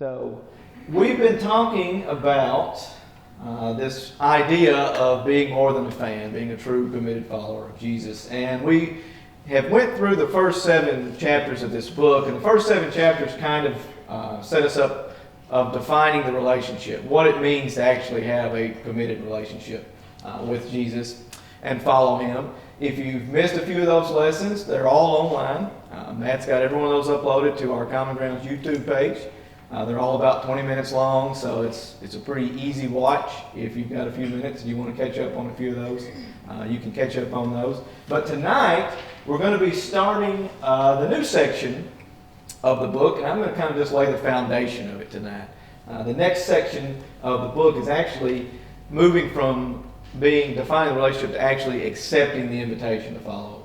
So, we've been talking about this idea of being more than a fan, being a true committed follower of Jesus. And we have went through the first 7 chapters of this book, and the first 7 chapters kind of set us up of defining the relationship, what it means to actually have a committed relationship with Jesus and follow Him. If you've missed a few of those lessons, they're all online. Matt's got every one of those uploaded to our Common Grounds YouTube page. They're all about 20 minutes long, so it's a pretty easy watch. If you've got a few minutes and you want to catch up on a few of those, you can catch up on those. But tonight, we're going to be starting the new section of the book, and I'm going to kind of just lay the foundation of it tonight. The next section of the book is actually moving from being defining the relationship to actually accepting the invitation to follow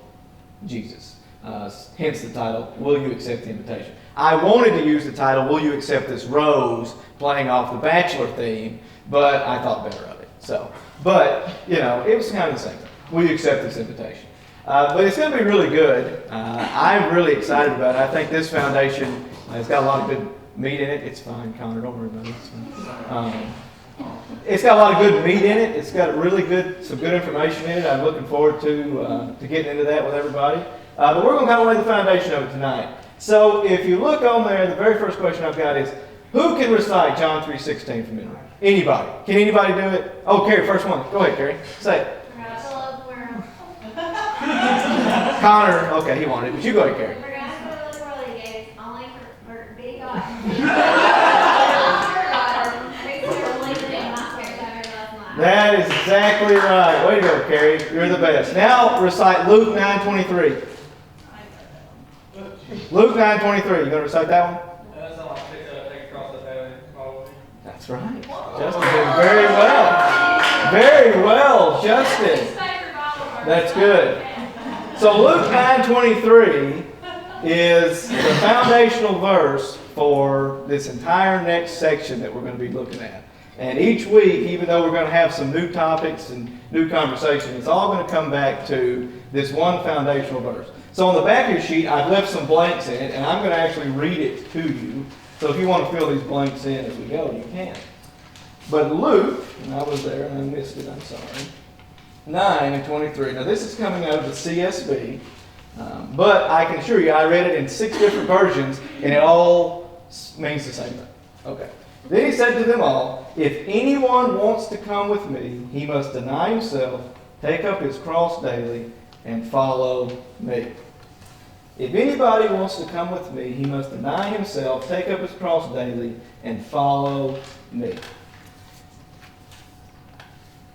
Jesus. Hence the title, Will You Accept the Invitation? I wanted to use the title, Will You Accept This Rose, playing off the Bachelor theme, but I thought better of it. But it was kind of the same thing. Will you accept this invitation? But it's going to be really good. I'm really excited about it. I think this foundation has got a lot of good meat in it. It's fine, Connor, don't worry about it. It's fine. It's got a lot of good meat in it. It's got some good information in it. I'm looking forward to getting into that with everybody. But we're going to kind of lay the foundation of it tonight. So if you look on there, the very first question I've got is, who can recite John 3:16 from memory? Anybody? Can anybody do it? Oh, Carrie, first one. Go ahead, Carrie. Say it. Connor, okay, he wanted it, but you go ahead, Carrie. That is exactly right. Way to go, Carrie. You're the best. Now recite Luke 9:23. Luke 9:23. You going to recite that one? That's right. Justin did very well. Very well, Justin. That's good. So Luke 9:23 is the foundational verse for this entire next section that we're going to be looking at. And each week, even though we're going to have some new topics and new conversation, it's all going to come back to this one foundational verse. So on the back of your sheet, I've left some blanks in it, and I'm going to actually read it to you. So if you want to fill these blanks in as we go, you can. But Luke, and I was there and I missed it, I'm sorry, 9:23. Now this is coming out of the CSB, but I can assure you I read it in 6 different versions, and it all means the same thing. Okay. Then he said to them all, if anyone wants to come with me, he must deny himself, take up his cross daily, and follow me. If anybody wants to come with me, he must deny himself, take up his cross daily, and follow me.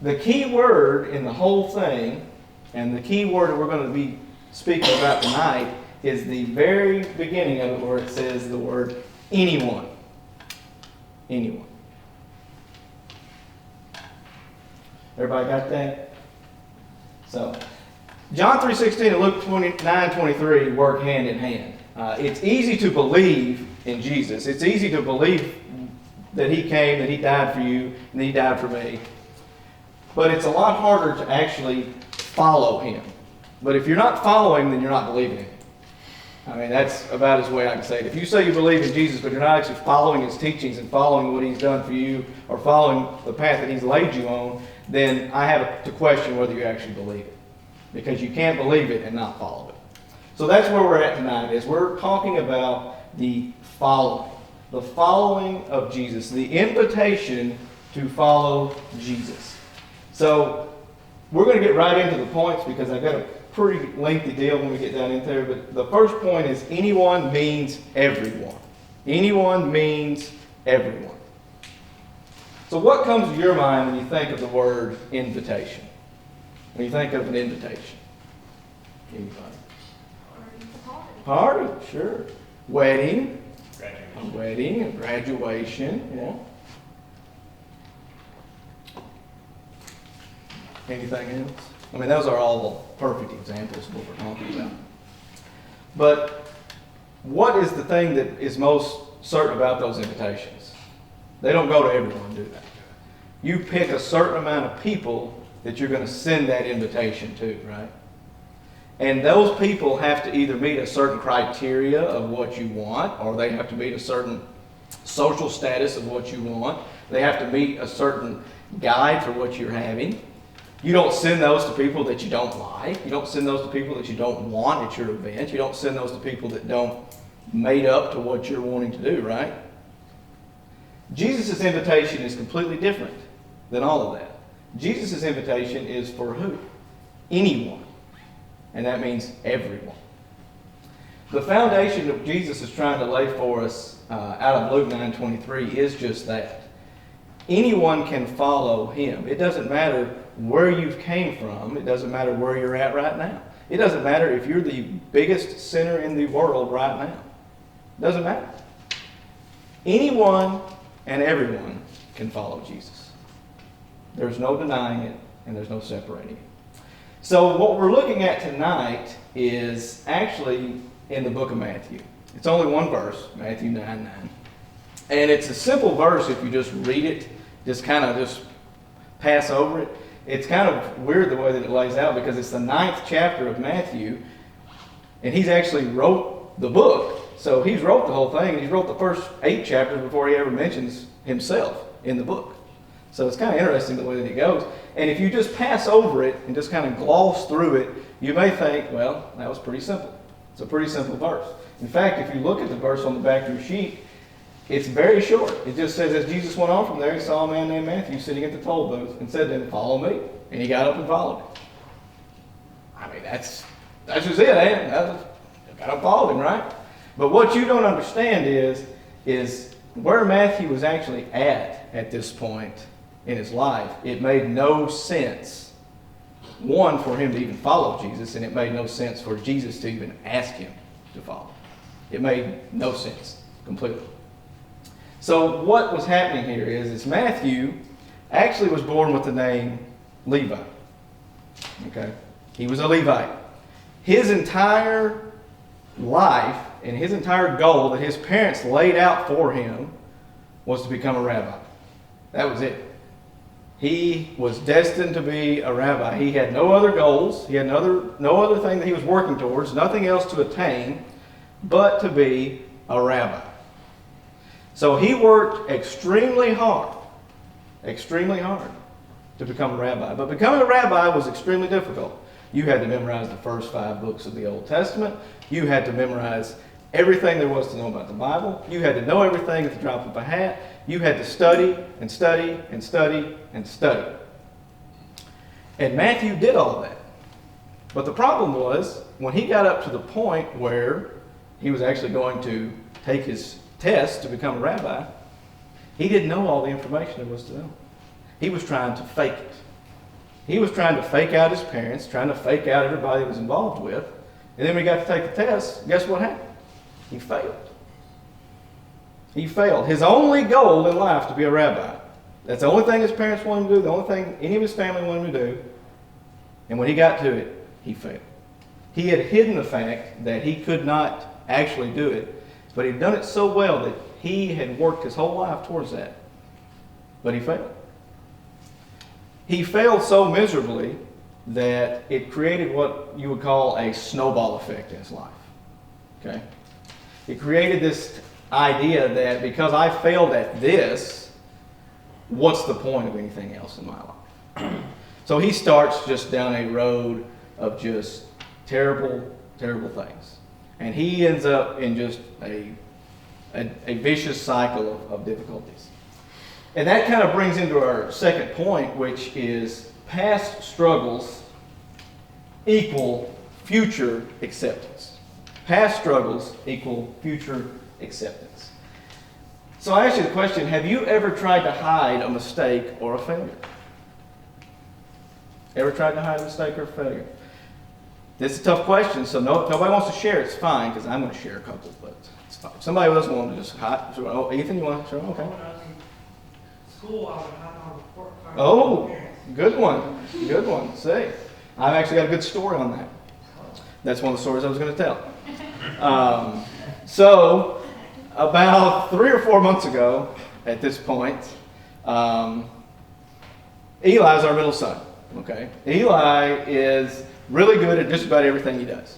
The key word in the whole thing, and the key word that we're going to be speaking about tonight, is the very beginning of it where it says the word anyone. Anyone. Everybody got that? So, John 3:16 and Luke 9:23 work hand in hand. It's easy to believe in Jesus. It's easy to believe that He came, that He died for you, and that He died for me. But it's a lot harder to actually follow Him. But if you're not following, then you're not believing in Him. I mean, that's about as way I can say it. If you say you believe in Jesus, but you're not actually following His teachings and following what He's done for you, or following the path that He's laid you on, then I have to question whether you actually believe it. Because you can't believe it and not follow it. So that's where we're at tonight, is we're talking about the following. The following of Jesus. The invitation to follow Jesus. So we're going to get right into the points because I've got a pretty lengthy deal when we get down into there. But the first point is anyone means everyone. Anyone means everyone. So what comes to your mind when you think of the word invitation? When you think of an invitation? Anybody? Party, sure. Wedding. A wedding, a graduation. Yeah. Anything else? I mean, those are all perfect examples of what we're talking about. But what is the thing that is most certain about those invitations? They don't go to everyone, do they? You pick a certain amount of people that you're going to send that invitation to, right? And those people have to either meet a certain criteria of what you want, or they have to meet a certain social status of what you want. They have to meet a certain guide for what you're having. You don't send those to people that you don't like. You don't send those to people that you don't want at your event. You don't send those to people that don't mate up to what you're wanting to do, right? Jesus' invitation is completely different than all of that. Jesus' invitation is for who? Anyone. And that means everyone. The foundation that Jesus is trying to lay for us out of Luke 9:23 is just that. Anyone can follow him. It doesn't matter where you've came from. It doesn't matter where you're at right now. It doesn't matter if you're the biggest sinner in the world right now. It doesn't matter. Anyone and everyone can follow Jesus. There's no denying it, and there's no separating it. So what we're looking at tonight is actually in the book of Matthew. It's only one verse, Matthew 9:9. And it's a simple verse if you just read it, just pass over it. It's kind of weird the way that it lays out because it's the 9th chapter of Matthew, and he's actually wrote the book. So he's wrote the whole thing, and he's wrote the first 8 chapters before he ever mentions himself in the book. So it's kind of interesting the way that it goes. And if you just pass over it and just kind of gloss through it, you may think, well, that was pretty simple. It's a pretty simple verse. In fact, if you look at the verse on the back of your sheet, it's very short. It just says, as Jesus went on from there, he saw a man named Matthew sitting at the toll booth and said to him, "Follow me." And he got up and followed him. I mean, that's just it, ain't it? Got up and followed him, right? But what you don't understand is where Matthew was actually at this point in his life. It made no sense, one, for him to even follow Jesus, and it made no sense for Jesus to even ask him to follow. It made no sense completely. So what was happening here is Matthew actually was born with the name Levi. Okay? He was a Levite. His entire life and his entire goal that his parents laid out for him was to become a rabbi. That was it. He was destined to be a rabbi. He had no other goals. He had no other thing that he was working towards, nothing else to attain but to be a rabbi. So he worked extremely hard to become a rabbi. But becoming a rabbi was extremely difficult. You had to memorize the first 5 books of the Old Testament. You had to memorize everything there was to know about the Bible. You had to know everything at the drop of a hat. You had to study and study and study and study. And Matthew did all of that. But the problem was, when he got up to the point where he was actually going to take his test to become a rabbi, he didn't know all the information there was to know. He was trying to fake it. He was trying to fake out his parents, trying to fake out everybody he was involved with. And then when he got to take the test, guess what happened? He failed. He failed. His only goal in life to be a rabbi. That's the only thing his parents wanted him to do, the only thing any of his family wanted him to do. And when he got to it, he failed. He had hidden the fact that he could not actually do it, but he'd done it so well that he had worked his whole life towards that. But he failed. He failed so miserably that it created what you would call a snowball effect in his life. Okay? It created this idea that because I failed at this, what's the point of anything else in my life? So he starts just down a road of just terrible, terrible things. And he ends up in just a vicious cycle of difficulties. And that kind of brings into our second point, which is past struggles equal future acceptance. Past struggles equal future acceptance. So I ask you the question, have you ever tried to hide a mistake or a failure? Ever tried to hide a mistake or a failure? This is a tough question, so nobody wants to share. It's fine, because I'm going to share a couple, but it's fine. If somebody doesn't want to just hide. Oh, Ethan, you want to share? Okay. School, I would hide on the report card. Oh, good one. Good one. See, I've actually got a good story on that. That's one of the stories I was going to tell. So, about 3 or 4 months ago, at this point, Eli's our middle son. Okay, Eli is really good at just about everything he does.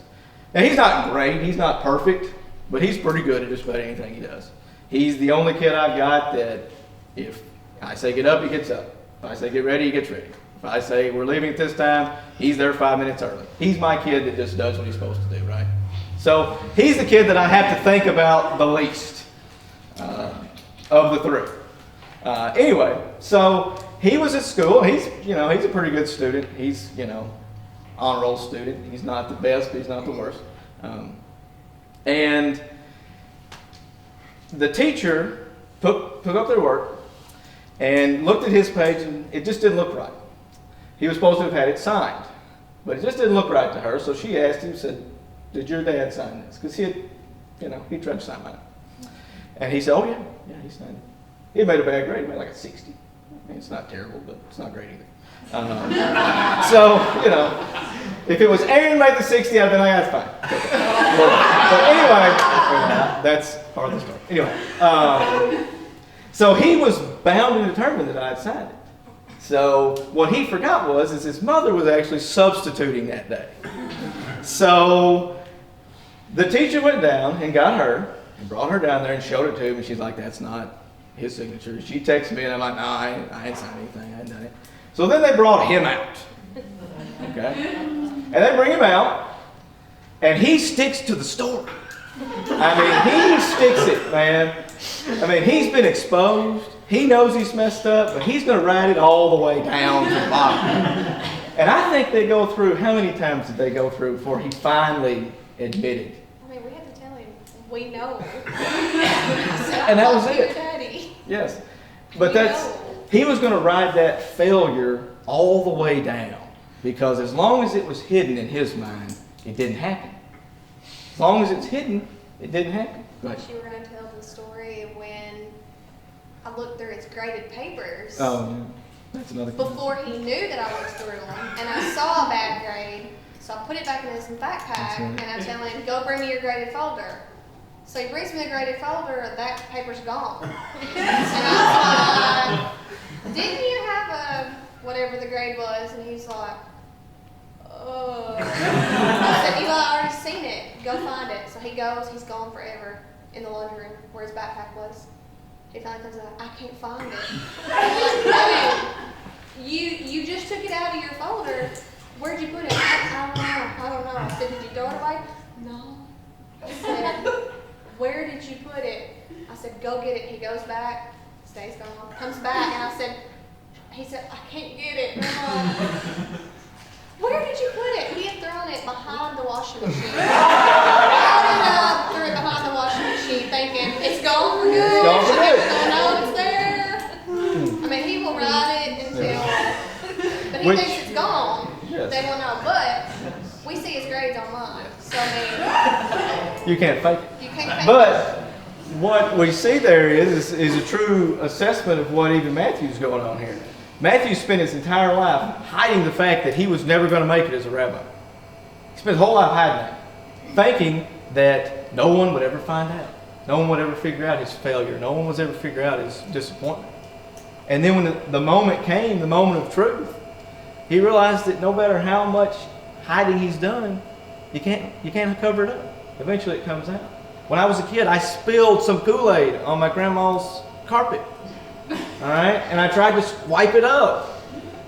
Now, he's not great. He's not perfect, but he's pretty good at just about anything he does. He's the only kid I've got that if I say get up, he gets up. If I say get ready, he gets ready. If I say we're leaving at this time, he's there 5 minutes early. He's my kid that just does what he's supposed to do, right? So he's the kid that I have to think about the least of the three. Anyway, so he was at school. He's a pretty good student. He's, honor roll student. He's not the best, but he's not the worst. And the teacher took up their work and looked at his page, and it just didn't look right. He was supposed to have had it signed, but it just didn't look right to her. So she asked him, said, "Did your dad sign this?" Because he tried to sign mine. And he said, "Oh yeah, he signed it." He made a bad grade. He made like a 60. I mean, it's not terrible, but it's not great either. So, if it was Aaron made the 60, I'd have been like, that's fine. But anyway, that's part of the story. Anyway, so he was bound and determined that I had signed it. So what he forgot is his mother was actually substituting that day. So the teacher went down and got her and brought her down there and showed it to him, and she's like, "That's not his signature." She texted me, and I'm like, "No, I ain't signed anything. I ain't done it." So then they brought him out. Okay? And they bring him out, and he sticks to the story. I mean, he sticks it, man. I mean, he's been exposed. He knows he's messed up, but he's going to ride it all the way down to the bottom. And I think they go through, how many times did they go through before he finally admitted? I mean, we had to tell him, we know. And that was it. Daddy. Yes. But he was going to ride that failure all the way down. Because as long as it was hidden in his mind, it didn't happen. As long as it's hidden, it didn't happen. But you were going to tell the story of when I looked through his graded papers. Oh, yeah. That's another thing. Before he knew that I looked through them, and I saw a bad grade, so I put it back in his backpack, Right. and I tell him, "Go bring me your graded folder." So he brings me the graded folder, that paper's gone. And I was like, "Didn't you have a whatever the grade was?" And he's like, "Oh." I said, "Eli, I already seen it. Go find it." So he goes. He's gone forever in the laundry room where his backpack was. He finally comes out. "I can't find it." I'm like, you just took it out of your folder. Where'd you put it? I don't know. I said, "Did you throw it away?" "No." I said, "Where did you put it?" I said, "Go get it." He goes back, stays gone, comes back, and he said, "I can't get it, Grandma." "Where did you put it?" He had thrown it behind the washing machine. I threw it behind the washing machine thinking, it's gone for good. It's gone for good. People don't know it's there. I mean, he will ride it until, but he thinks it's gone. Yes. They will know, but we see his grades online. So, I mean, You can't fake it. you can't fake But what we see there is a true assessment of what even Matthew's going on here. Matthew spent his entire life hiding the fact that he was never going to make it as a rabbi. He spent his whole life hiding that, thinking that no one would ever find out. No one would ever figure out his failure. No one would ever figure out his disappointment. And then when the moment came, the moment of truth, he realized that no matter how much hiding he's done, you can't cover it up. Eventually it comes out. When I was a kid, I spilled some Kool-Aid on my grandma's carpet. All right? And I tried to wipe it up.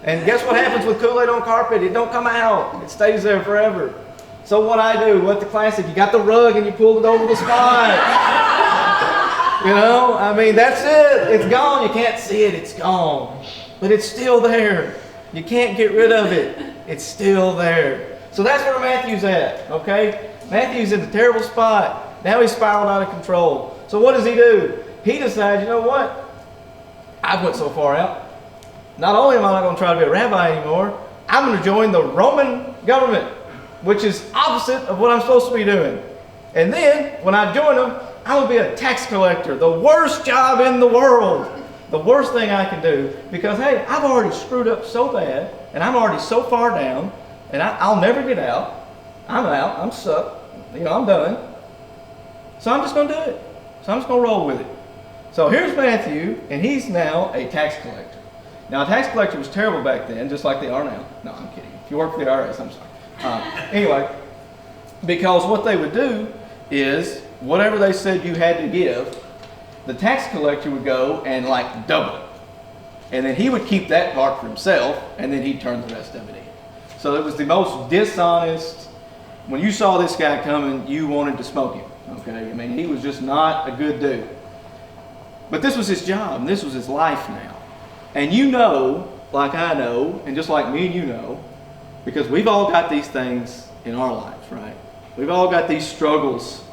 And guess what happens with Kool-Aid on carpet? It don't come out. It stays there forever. So what I do, what the classic, you got the rug and you pulled it over the spot. I mean, that's it. It's gone. You can't see it. It's gone. But it's still there. You can't get rid of it. It's still there. So that's where Matthew's at, okay? Matthew's in a terrible spot. Now he's spiraled out of control. So what does he do? He decides, you know what? I've went so far out. Not only am I not going to try to be a rabbi anymore, I'm going to join the Roman government, which is opposite of what I'm supposed to be doing. And then, when I join them, I'm going to be a tax collector. The worst job in the world. The worst thing I can do. Because, hey, I've already screwed up so bad, and I'm already so far down, and I'll never get out. I'm out. I'm stuck. I'm done. So I'm just going to do it. So I'm just going to roll with it. So here's Matthew, and he's now a tax collector. Now, a tax collector was terrible back then, just like they are now. No, I'm kidding. If you work for the IRS, I'm sorry. Anyway, because what they would do is whatever they said you had to give, the tax collector would go and like double it. And then he would keep that part for himself, and then he'd turn the rest of it in. So it was the most dishonest. When you saw this guy coming, you wanted to smoke him. Okay? I mean, he was just not a good dude. But this was his job, and this was his life now. And you know, like I know, and just like me and you know, because we've all got these things in our lives, right? We've all got these struggles,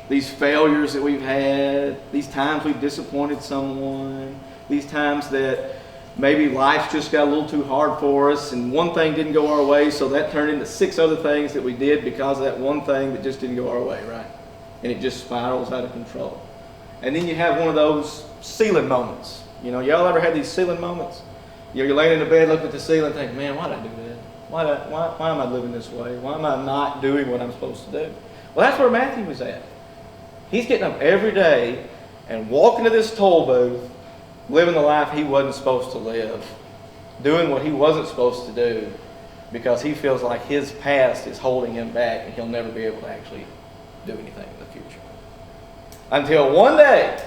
these failures that we've had, these times we've disappointed someone, these times that maybe life's just got a little too hard for us, and one thing didn't go our way, so that turned into 6 other things that we did because of that one thing that just didn't go our way, right? And it just spirals out of control. And then you have one of those ceiling moments. You know, y'all ever had these ceiling moments? You know, you're laying in the bed looking at the ceiling thinking, man, why did I do that? Why am I living this way? Why am I not doing what I'm supposed to do? Well, that's where Matthew was at. He's getting up every day and walking to this toll booth, living the life he wasn't supposed to live, doing what he wasn't supposed to do, because he feels like his past is holding him back and he'll never be able to actually do anything in the future. Until one day,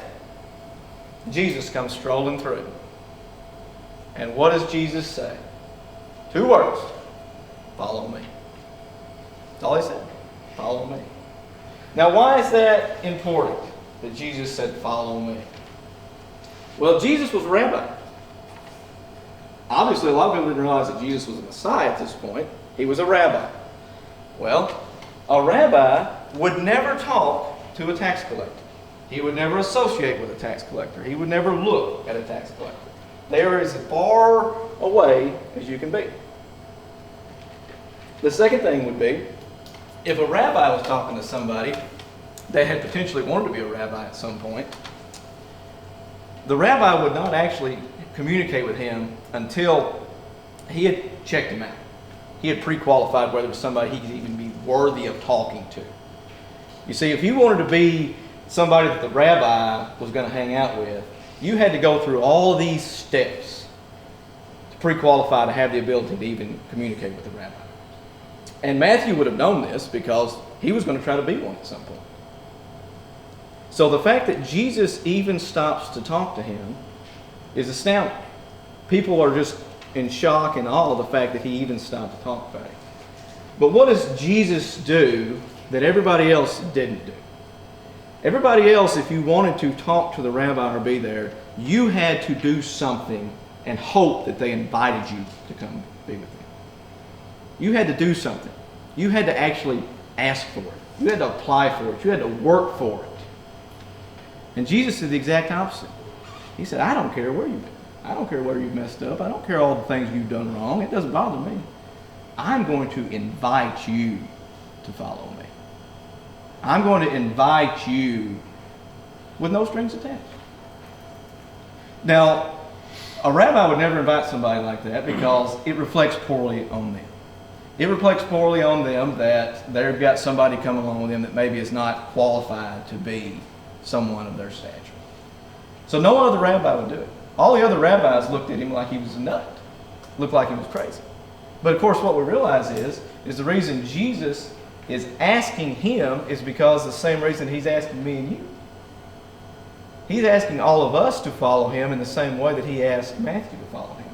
Jesus comes strolling through. And what does Jesus say? 2 words. Follow me. That's all he said. Follow me. Now, why is that important that Jesus said, follow me? Well, Jesus was a rabbi. Obviously, a lot of people didn't realize that Jesus was a Messiah at this point. He was a rabbi. Well, a rabbi would never talk to a tax collector. He would never associate with a tax collector. He would never look at a tax collector. They are as far away as you can be. The second thing would be, if a rabbi was talking to somebody that had potentially wanted to be a rabbi at some point, the rabbi would not actually communicate with him until he had checked him out. He had pre-qualified whether it was somebody he could even be worthy of talking to. You see, if you wanted to be somebody that the rabbi was going to hang out with, you had to go through all these steps to pre-qualify to have the ability to even communicate with the rabbi. And Matthew would have known this because he was going to try to be one at some point. So the fact that Jesus even stops to talk to him is astounding. People are just in shock and awe of the fact that he even stopped to talk about it. But what does Jesus do that everybody else didn't do? Everybody else, if you wanted to talk to the rabbi or be there, you had to do something and hope that they invited you to come be with them. You had to do something. You had to actually ask for it. You had to apply for it. You had to work for it. And Jesus did the exact opposite. He said, I don't care where you've been. I don't care where you've messed up. I don't care all the things you've done wrong. It doesn't bother me. I'm going to invite you to follow me. I'm going to invite you with no strings attached. Now, a rabbi would never invite somebody like that because it reflects poorly on them. It reflects poorly on them that they've got somebody come along with them that maybe is not qualified to be someone of their stature. So no other rabbi would do it. All the other rabbis looked at him like he was a nut. Looked like he was crazy. But of course what we realize is the reason Jesus is asking him is because the same reason he's asking me and you. He's asking all of us to follow him in the same way that he asked Matthew to follow him.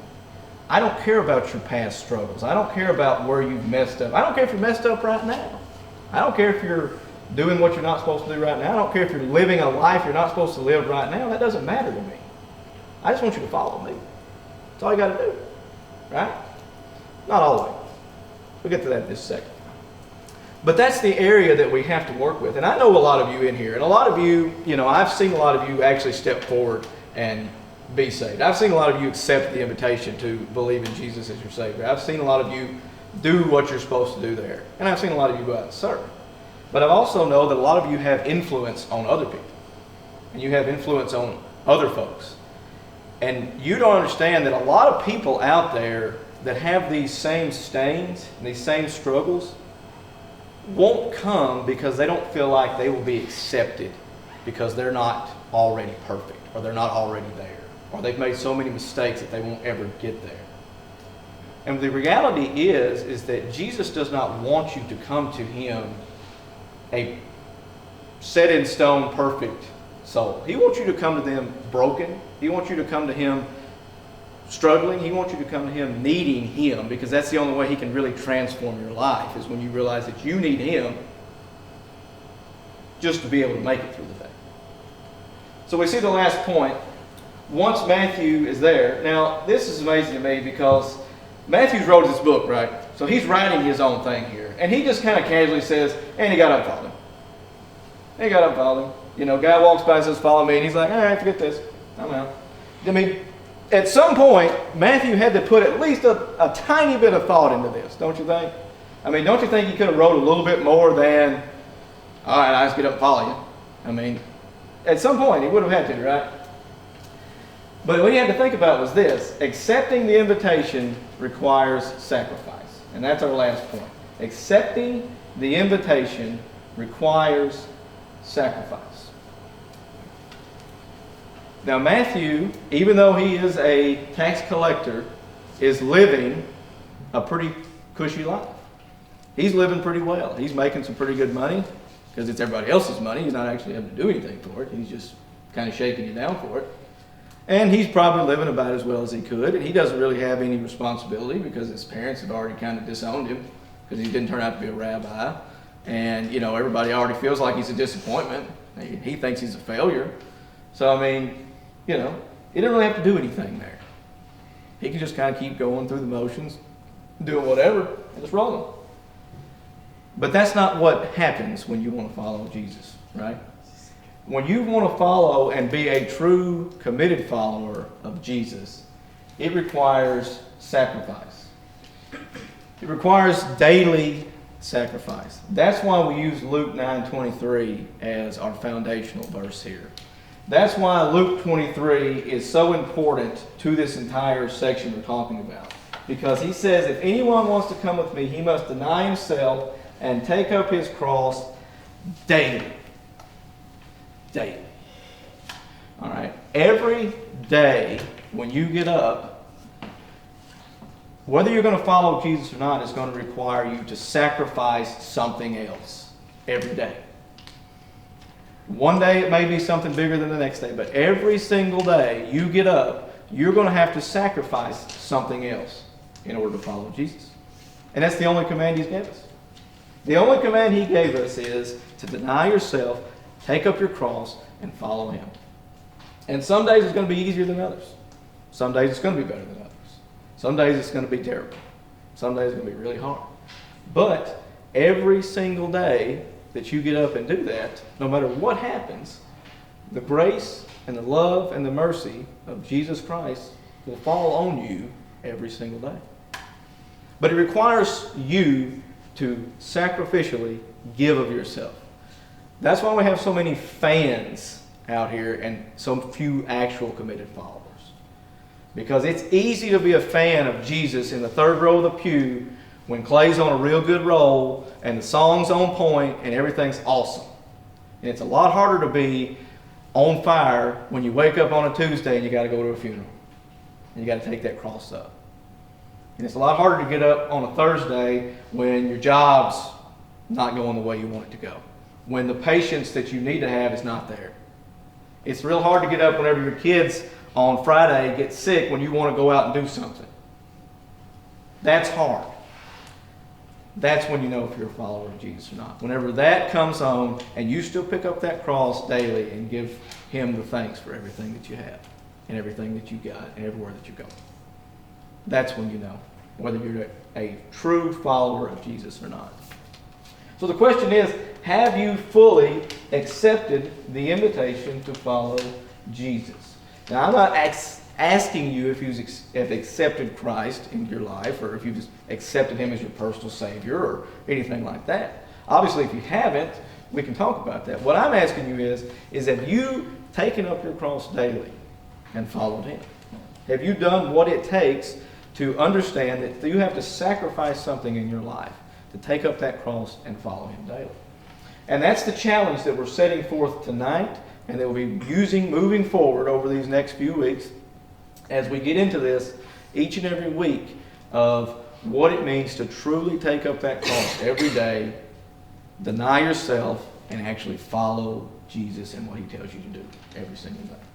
I don't care about your past struggles. I don't care about where you've messed up. I don't care if you're messed up right now. I don't care if you're doing what you're not supposed to do right now. I don't care if you're living a life you're not supposed to live right now. That doesn't matter to me. I just want you to follow me. That's all you got to do. Right? Not all the way. We'll get to that in just a second. But that's the area that we have to work with. And I know a lot of you in here, and a lot of you, I've seen a lot of you actually step forward and be saved. I've seen a lot of you accept the invitation to believe in Jesus as your Savior. I've seen a lot of you do what you're supposed to do there. And I've seen a lot of you go out and serve. But I also know that a lot of you have influence on other people. And you have influence on other folks. And you don't understand that a lot of people out there that have these same stains and these same struggles won't come because they don't feel like they will be accepted because they're not already perfect or they're not already there or they've made so many mistakes that they won't ever get there. And the reality is that Jesus does not want you to come to him a set in stone perfect soul. He wants you to come to them broken. He wants you to come to him struggling. He wants you to come to him needing him, because that's the only way he can really transform your life, is when you realize that you need him just to be able to make it through the day. So we see the last point. Once Matthew is there, now this is amazing to me because Matthew wrote this book, right? So he's writing his own thing here. And he just kind of casually says, and he got up and followed him. And he got up and followed him. You know, guy walks by and says, follow me. And he's like, all right, forget this. I'm out. I mean, at some point, Matthew had to put at least a tiny bit of thought into this, don't you think? I mean, don't you think he could have wrote a little bit more than, all right, I just get up and follow you? I mean, at some point, he would have had to, right? But what he had to think about was this: accepting the invitation requires sacrifice. And that's our last point. Accepting the invitation requires sacrifice. Now Matthew, even though he is a tax collector, is living a pretty cushy life. He's living pretty well. He's making some pretty good money because it's everybody else's money. He's not actually having to do anything for it. He's just kind of shaking you down for it. And he's probably living about as well as he could. And he doesn't really have any responsibility because his parents have already kind of disowned him because he didn't turn out to be a rabbi. And, you know, everybody already feels like he's a disappointment. He thinks he's a failure. So, I mean, you know, he didn't really have to do anything there. He can just kind of keep going through the motions, doing whatever, and just rolling. But that's not what happens when you want to follow Jesus, right? When you want to follow and be a true, committed follower of Jesus, it requires sacrifice. It requires daily sacrifice. That's why we use Luke 9:23 as our foundational verse here. That's why Luke 23 is so important to this entire section we're talking about. Because he says, if anyone wants to come with me, he must deny himself and take up his cross daily. Daily. All right. Every day when you get up, whether you're going to follow Jesus or not, is going to require you to sacrifice something else every day. One day it may be something bigger than the next day, but every single day you get up, you're going to have to sacrifice something else in order to follow Jesus. And that's the only command he's gave us. The only command he gave us is to deny yourself, take up your cross, and follow him. And some days it's going to be easier than others. Some days it's going to be better than others. Some days it's going to be terrible. Some days it's going to be really hard. But every single day that you get up and do that, no matter what happens, the grace and the love and the mercy of Jesus Christ will fall on you every single day. But it requires you to sacrificially give of yourself. That's why we have so many fans out here and so few actual committed followers. Because it's easy to be a fan of Jesus in the third row of the pew when Clay's on a real good roll and the song's on point and everything's awesome. And it's a lot harder to be on fire when you wake up on a Tuesday and you got to go to a funeral. And you got to take that cross up. And it's a lot harder to get up on a Thursday when your job's not going the way you want it to go. When the patience that you need to have is not there. It's real hard to get up whenever your kids on Friday get sick when you want to go out and do something. That's hard. That's when you know if you're a follower of Jesus or not. Whenever that comes on and you still pick up that cross daily and give him the thanks for everything that you have and everything that you got and everywhere that you go. That's when you know whether you're a true follower of Jesus or not. So the question is, have you fully accepted the invitation to follow Jesus? Now, I'm not asking you if you have accepted Christ in your life or if you've just accepted him as your personal Savior or anything like that. Obviously, if you haven't, we can talk about that. What I'm asking you is have you taken up your cross daily and followed him? Have you done what it takes to understand that you have to sacrifice something in your life to take up that cross and follow him daily? And that's the challenge that we're setting forth tonight and that we'll be using moving forward over these next few weeks as we get into this each and every week of what it means to truly take up that cross every day, deny yourself, and actually follow Jesus and what he tells you to do every single day.